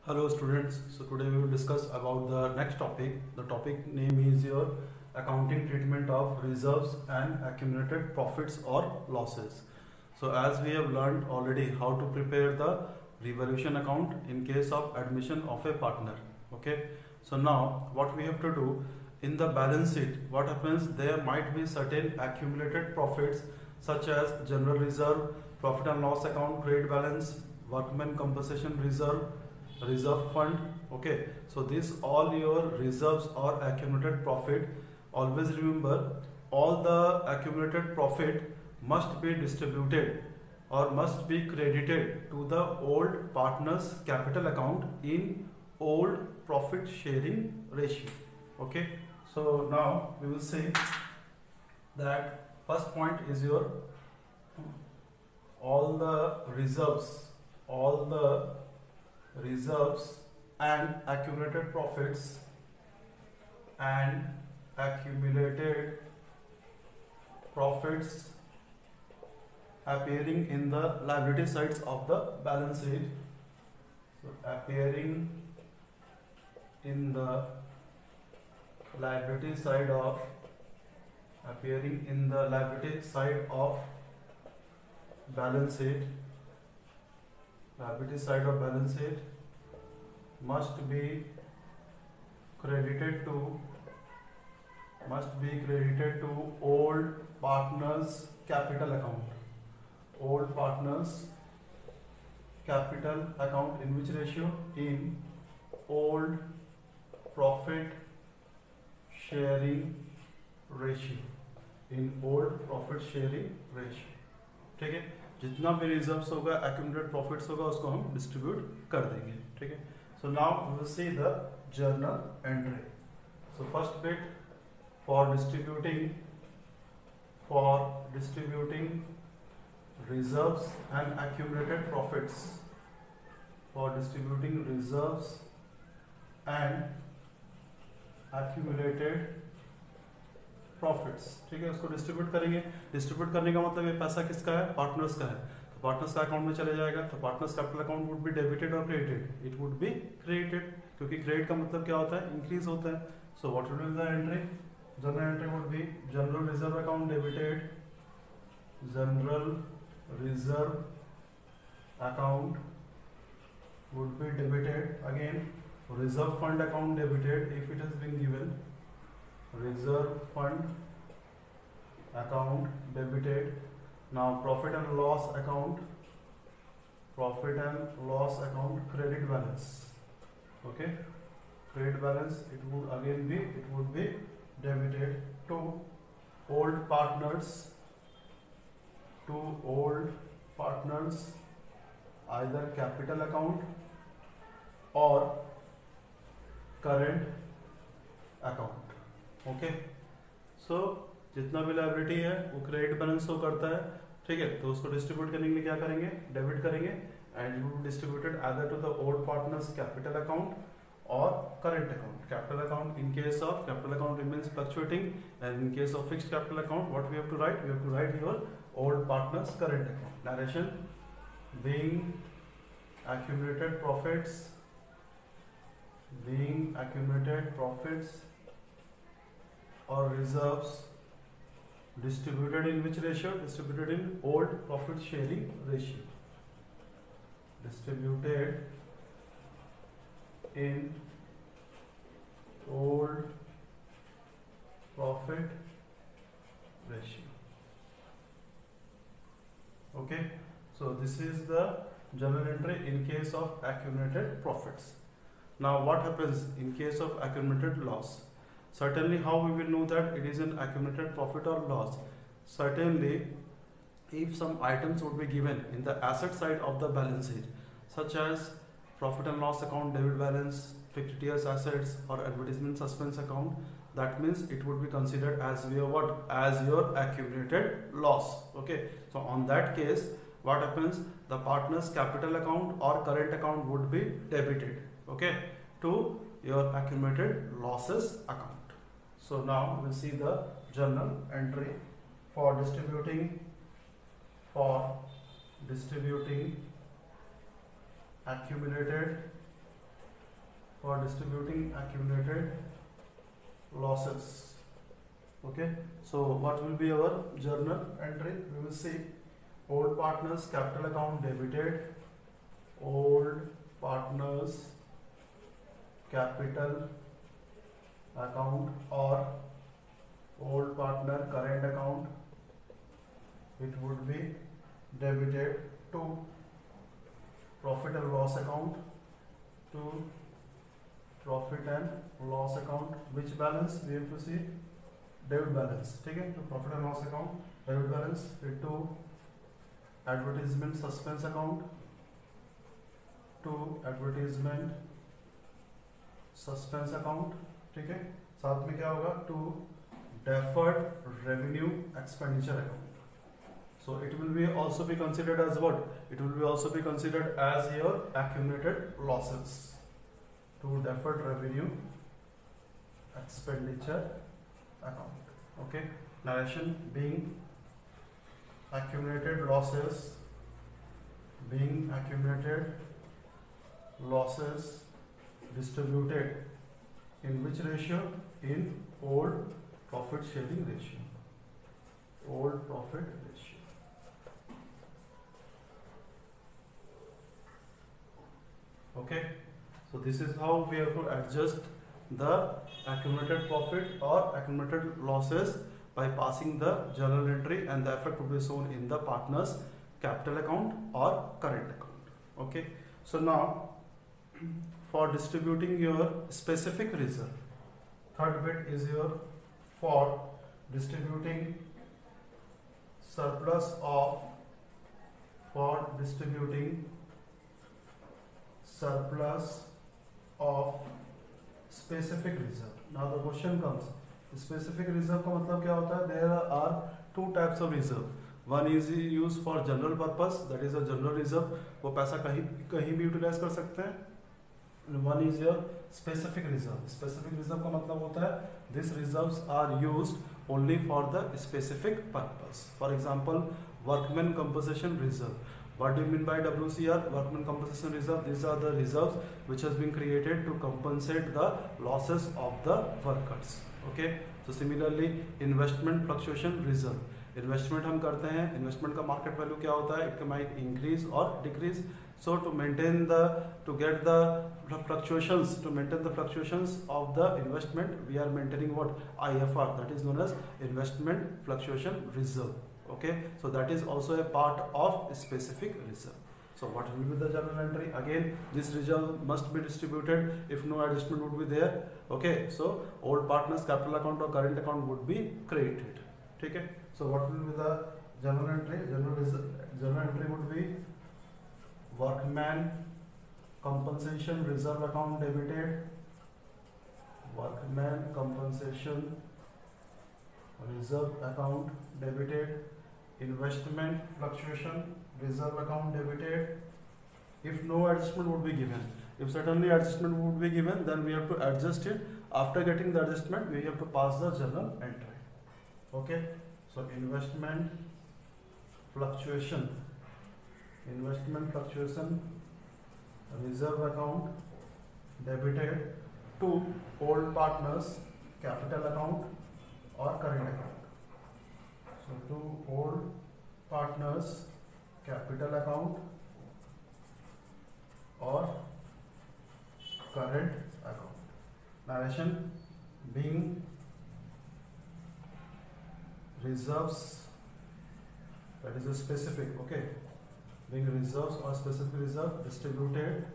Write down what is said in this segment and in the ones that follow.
Hello students, so today we will discuss about the next topic. The topic name is your accounting treatment of reserves and accumulated profits or losses. So as we have learned already how to prepare the revaluation account in case of admission of a partner. Okay, so now what we have to do in the balance sheet, what happens, there might be certain accumulated profits such as general reserve, profit and loss account, trade balance, workman compensation reserve fund. Okay, so this all your reserves or accumulated profit. Always remember, all the accumulated profit must be distributed or must be credited to the old partners capital account in old profit sharing ratio. Okay, so now we will see that first point is your all the reserves and accumulated profits and accumulated profits appearing in the liability sides of the balance sheet. So appearing in the liability side of balance sheet, must be credited to old partners capital account in which ratio? In old profit sharing ratio. ठीक है, जितना भी reserves होगा, accumulated profits होगा, उसको हम distribute कर देंगे. ठीक है, so now we will see the journal entry. So first bit, for distributing reserves and accumulated profits, ठीक है, उसको डिस्ट्रीब्यूट करेंगे. डिस्ट्रीब्यूट करने का मतलब ये पैसा किसका है? पार्टनर्स का है. तो पार्टनर्स का अकाउंट में चले जाएगा. तो partners capital account would be debited और credited? It would be credited, क्योंकि क्रेडिट का मतलब क्या होता है? इंक्रीज होता है. So what will be the entry? General entry would be general reserve account debited, general reserve account would be debited. Again, reserve fund account debited if it has been given. Reserve fund account debited. Now profit and loss account credit balance. Okay, credit balance, it would be debited to old partners either capital account or current account. Okay, so जितना भी liability है वो credit balance show करता है. ठीक है, तो उसको डिस्ट्रीब्यूट करने के लिए क्या करेंगे? डेबिट करेंगे. And you distributed either to the old partners capital account और current account. Capital account, in case of capital account remains fluctuating, and in case of fixed capital account what we have to write? We have to write your old partners current account. Narration being accumulated profits or reserves distributed in which ratio? Distributed in old profit sharing ratio. Okay, so this is the journal entry in case of accumulated profits. Now what happens in case of accumulated loss? Certainly, how we will know that it is an accumulated profit or loss? Certainly, if some items would be given in the asset side of the balance sheet, such as profit and loss account debit balance, fictitious assets or advertisement suspense account, that means it would be considered as your accumulated loss. Okay, so on that case, what happens? The partners capital account or current account would be debited, okay, to your accumulated losses account. So now we'll see the journal entry for distributing accumulated for distributing accumulated losses. Okay, so what will be our journal entry? We will see old partners capital account debited, old partners capital account or old partner current account, it would be debited to profit and loss account, to profit and loss account. Which balance we have to see? Debit balance. ठीक है, तो profit and loss account debit balance, फिर to advertisement suspense account, to advertisement suspense account. ठीक है, साथ में क्या होगा? To deferred revenue expenditure account. So it will be also be considered as what? It will be also be considered as your accumulated losses. To deferred revenue expenditure account. Okay, narration being accumulated losses, being accumulated losses distributed in which ratio? In old profit sharing ratio. Old profit ratio. Okay, so this is how we have to adjust the accumulated profit or accumulated losses by passing the journal entry, and the effect will be shown in the partner's capital account or current account. Okay, so now for distributing your specific reserve, third bit is your for distributing surplus of, for distributing surplus of specific reserve. Now the question comes, specific reserve का मतलब क्या होता है? There are two types of reserve. One is used for general purpose, that is a general reserve, वो पैसा कहीं भी utilize कर सकते हैं. One is your specific reserve. Specific reserve का मतलब होता है these reserves are used only for the specific purpose. For example, workman compensation reserve. What do you mean by WCR? Workman compensation reserve. These are the reserves which has been created to compensate the losses of the workers. Okay. So similarly, investment fluctuation reserve. Investment हम करते हैं, investment का market value क्या होता है? It might increase or decrease. So to maintain the, to get the fluctuations, to maintain the fluctuations of the investment, we are maintaining what? IFR, that is known as investment fluctuation reserve. Okay, so that is also a part of a specific reserve. So what will be the journal entry? Again, this reserve must be distributed if no adjustment would be there. Okay, so old partners capital account or current account would be created. Okay, so what will be the journal entry? Journal entry would be workman compensation reserve account debited, workman compensation reserve account debited, investment fluctuation reserve account debited. If no adjustment would be given, if certainly adjustment would be given, then we have to adjust it. After getting the adjustment, we have to pass the journal entry. Okay, so investment fluctuation reserve account debited to old partners capital account or current account. So to old partners capital account or current account. Narration being reserves, that is a specific, okay, being reserves or specific reserve distributed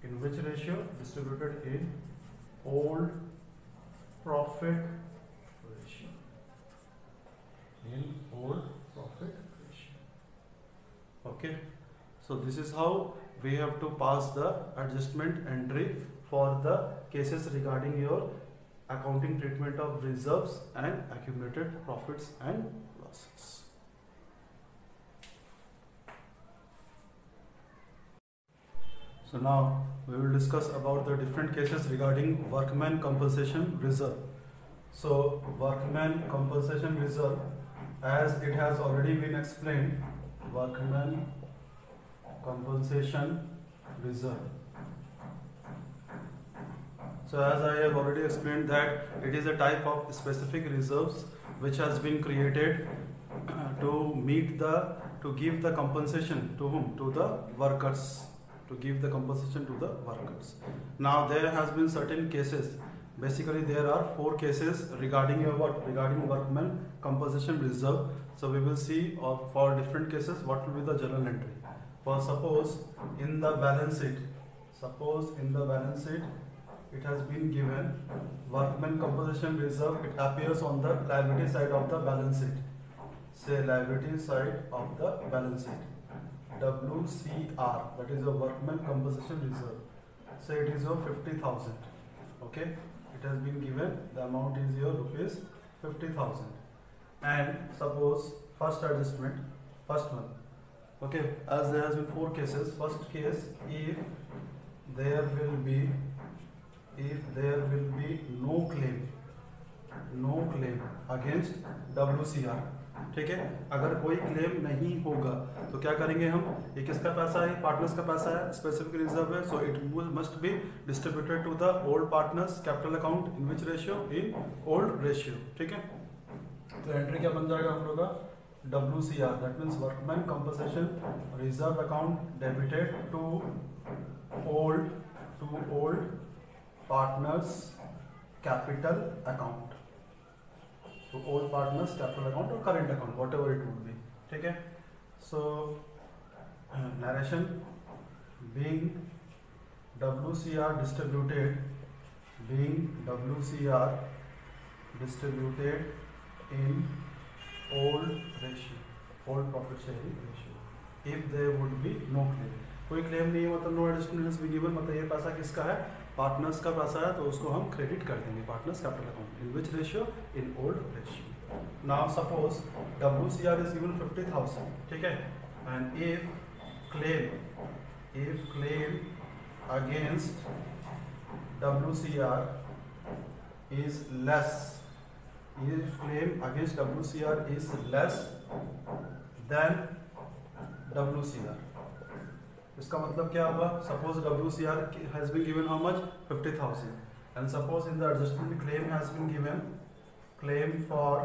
in which ratio? Distributed in old profit ratio. In old profit ratio. Okay, so this is how we have to pass the adjustment entry for the cases regarding your accounting treatment of reserves and accumulated profits and losses. So now we will discuss about the different cases regarding workman compensation reserve. So workman compensation reserve, as it has already been explained, workman compensation reserve So as I have already explained that it is a type of specific reserves which has been created to give the compensation to whom? To the workers. To give the compensation to the workers. Now there has been certain cases. Basically there are 4 cases regarding regarding workmen compensation reserve. So we will see for different cases what will be the journal entry. For suppose in the balance sheet, it has been given workmen compensation reserve. It appears on the liability side of the balance sheet. Say liability side of the balance sheet. WCR, that is a workmen compensation reserve. Say it is of 50,000. Okay, it has been given. The amount is your rupees 50,000. And suppose first adjustment, first one. Okay, as there has been 4 cases. First case, if there will be no claim against WCR. ठीक है, अगर कोई claim नहीं होगा तो क्या करेंगे हम? ये किसका पैसा है? पार्टनर्स का पैसा है, स्पेसिफिक रिजर्व है, so it must be distributed to the old partners capital account in which ratio? In old ratio. ठीक है, तो एंट्री क्या बन जाएगा हम लोग का? WCR, that means workman compensation reserve account debited to old partners capital account. तो ओल्ड पार्टनर्स कैपिटल अकाउंट और current account, whatever it would be. ठीक है, so narration being WCR distributed in old ratio, old profit sharing ratio. If there would be no claim, कोई claim नहीं है, मतलब no additional be given, मतलब ये पैसा किसका है? पार्टनर्स का पैसा है, तो उसको हम क्रेडिट कर देंगे partners capital account. In which ratio? In old ratio. Now suppose WCR is given 50,000. ठीक है, and if claim against WCR is less, if claim against WCR is less than WCR, इसका मतलब क्या हुआ? Suppose WCR has been given how much? 50,000, and suppose in the adjustment claim has been given, claim for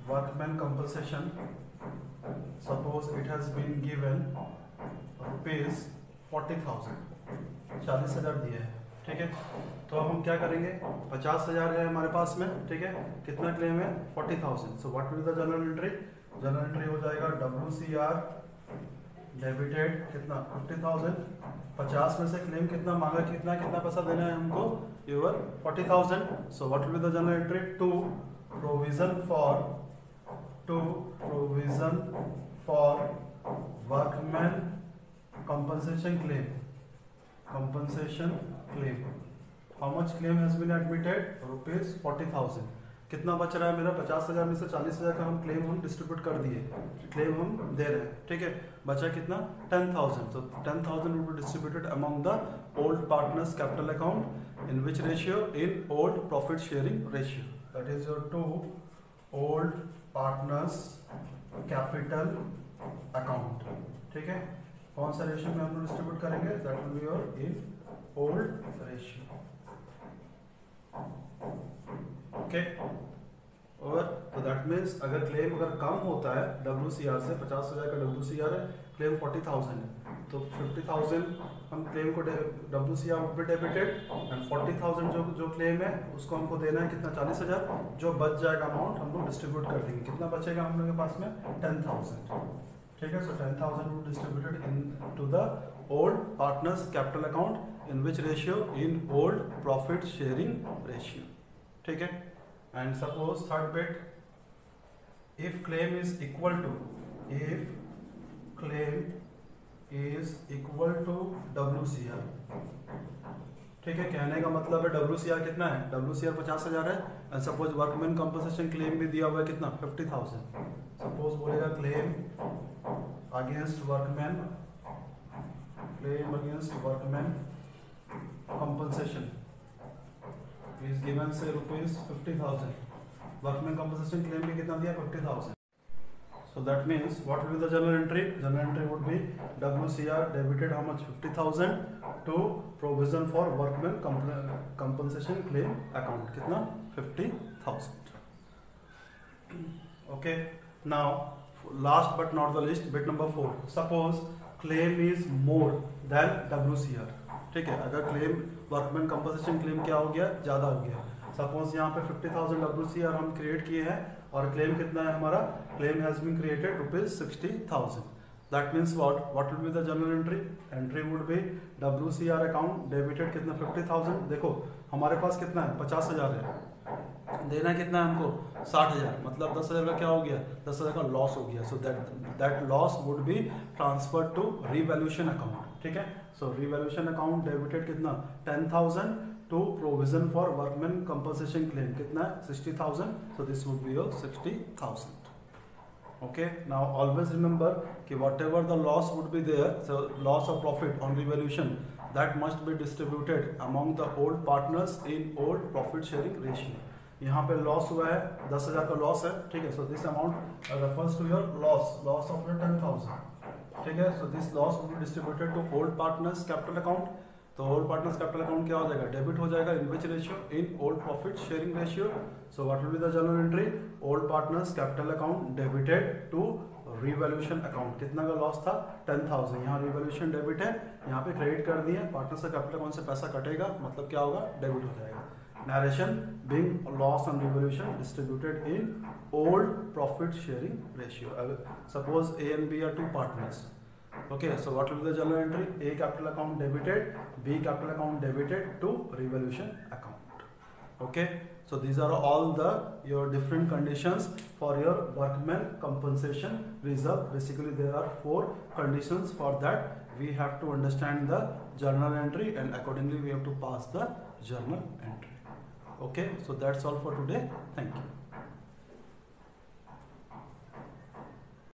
workman compensation, suppose it has been given rupees 40,000, 40,000 दिए हैं. ठीक है, तो अब हम क्या करेंगे? 50,000 है हमारे पास में. ठीक है, कितना क्लेम है? 40,000. So what will be the general entry? General entry हो जाएगा WCR डेबिटेड कितना? 50,000. 50 में से क्लेम कितना मांगा? कितना पैसा देना है हमको? Your 40,000. So what will be the general entry? To provision for workman compensation claim. How much claim has been admitted? Rupees 40,000. कितना बच रहा है मेरा? 50,000 में से 40,000 का हम क्लेम डिस्ट्रीब्यूट कर दिए, क्लेम हम दे रहे हैं. ठीक है, बचा कितना? 10,000. So 10,000 will be distributed among the old partners capital account in which ratio? In old profit sharing ratio. That is your two old partners capital account. ठीक है, कौन सा रेशियो में हम लोग डिस्ट्रीब्यूट करेंगे? That will be your in old ratio. Okay, और तो दैट मीन्स अगर क्लेम कम होता है WCR से, 50,000 का WCR है, क्लेम 40,000 है, तो 50,000 हम क्लेम को WCR पे डेबिटेड, एंड 40,000 जो क्लेम है उसको हमको देना है कितना? 40,000. जो बच जाएगा अमाउंट हम लोग डिस्ट्रीब्यूट कर देंगे. कितना बचेगा हम लोग के पास में? 10,000. ठीक है, सो 10,000 will be distributed into the old partners capital account in which ratio? In old profit sharing ratio. ठीक है, and suppose third bit, if claim is equal to WCR. ठीक है, कहने का मतलब है WCR कितना है? WCR 50,000 है, and suppose workman compensation claim भी दिया हुआ है कितना? 50,000. सपोज बोलेगा claim against workman compensation is given say rupees 50,000. Workman compensation claim भी कितना दिया? 50,000. So that means what will be the journal entry? Journal entry would be WCR debited how much? 50,000 to provision for workmen compensation claim account. कितना? 50,000. Okay. Now last but not the least, bit number 4. Suppose claim is more than WCR. ठीक है, अगर claim workman compensation claim क्या हो गया? ज़्यादा हो गया. सपोज यहाँ पे 50,000 WCR हम क्रिएट किए हैं और क्लेम कितना है हमारा? Claim has been created ₹60,000. That means what will be the journal entry? Entry would be WCR account debited कितना? 50,000. देखो हमारे पास कितना है? 50,000 है. देना कितना है हमको? 60,000. मतलब 10,000 का क्या हो गया? 10,000 का लॉस हो गया. So that loss would be transfer to revaluation account. ठीक है. सो रिवैल्यूएशन अकाउंट डेबिटेड कितना? 10,000 to provision for workmen compensation claim कितना है? 60,000. so this would be your 60,000. okay, now always remember कि whatever the loss would be there, so loss or profit on revaluation, that must be distributed among the old partners in old profit sharing ratio. यहाँ पे loss हुआ है, 10,000 का loss है. ठीक है. so this amount refers to your loss of your 10,000. ठीक है. so this loss will be distributed to old partners capital account. तो ओल्ड पार्टनर्स कैपिटल अकाउंट क्या हो जाएगा? डेबिट हो जाएगा. In which ratio? In old profit sharing ratio. So what will be the journal entry? Old partners capital account debited to revaluation account. कितना का loss था? 10,000. यहाँ रिवैल्यूएशन डेबिट है, यहाँ पे क्रेडिट कर दिए. पार्टनर से कैपिटल अकाउंट से पैसा कटेगा, मतलब क्या होगा? डेबिट हो जाएगा. Narration being loss on revaluation distributed in old profit sharing ratio. Suppose A and B are two partners. Okay, so what will be the journal entry? A capital account debited, B capital account debited to revaluation account. Okay, so these are all the your different conditions for your workman compensation reserve. Basically there are 4 conditions. For that we have to understand the journal entry and accordingly we have to pass the journal entry. Okay, so that's all for today. Thank you.